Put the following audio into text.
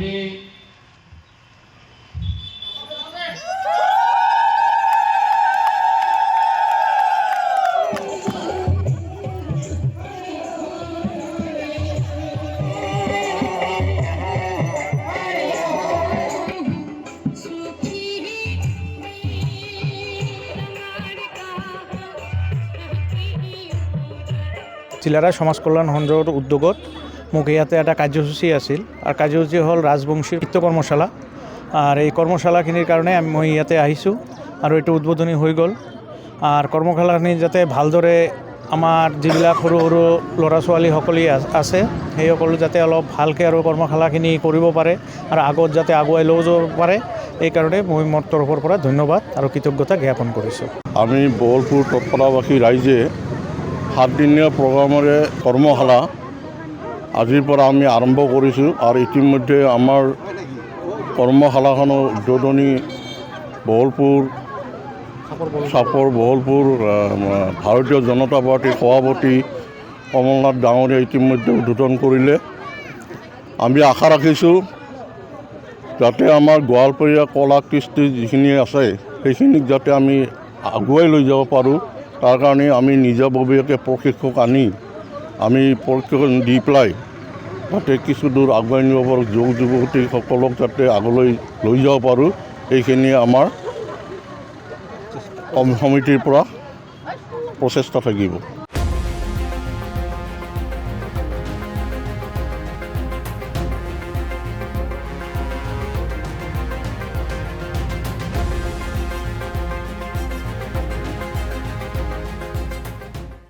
আজি চিলাৰা সমাজ কল্যাণ সঞ্জৰ উদ্যোগত মোক ইয়াতে এটা কাৰ্যসূচী আছিল আৰু কাৰ্যসূচী হ'ল ৰাজবংশী নৃত্য কৰ্মশালা আৰু এই কৰ্মশালাখিনিৰ কাৰণে মই ইয়াতে আহিছোঁ আৰু এইটো উদ্বোধনী হৈ গ'ল আৰু কৰ্মশালাখিনি যাতে ভালদৰে আমাৰ যিবিলাক সৰু সৰু ল'ৰা ছোৱালীসকলে আছে সেইসকলে যাতে অলপ ভালকৈ আৰু কৰ্মশালাখিনি কৰিব পাৰে আৰু আগত যাতে আগুৱাই লৈ যাব পাৰে এইকাৰণে মই মোৰ তৰফৰ পৰা ধন্যবাদ আৰু কৃতজ্ঞতা জ্ঞাপন কৰিছোঁ। আমি বহলপুৰ তৎপৰাবাসী ৰাইজে 7 দিনীয়া প্ৰগ্ৰামেৰে কৰ্মশালা আজিৰ পৰা আমি আৰম্ভ কৰিছোঁ আৰু ইতিমধ্যে আমাৰ কৰ্মশালাখনৰ উদ্বোধনী চাপৰ বহলপুৰ ভাৰতীয় জনতা পাৰ্টীৰ সভাপতি কমলনাথ ডাঙৰীয়া ইতিমধ্যে উদ্বোধন কৰিলে। আমি আশা ৰাখিছোঁ যাতে আমাৰ গোৱালপৰীয়া কলা কৃষ্টি যিখিনি আছে সেইখিনিক যাতে আমি আগুৱাই লৈ যাব পাৰোঁ। তাৰ কাৰণে আমি নিজাববীয়াকৈ প্ৰশিক্ষক আনি আমি প্ৰশিক্ষণ দি পেলাই যাতে কিছু দূৰ আগুৱাই নিব পাৰোঁ, যুৱক যুৱতীসকলক যাতে আগলৈ লৈ যাব পাৰোঁ এইখিনি আমাৰ সমিতিৰ পৰা প্ৰচেষ্টা থাকিব।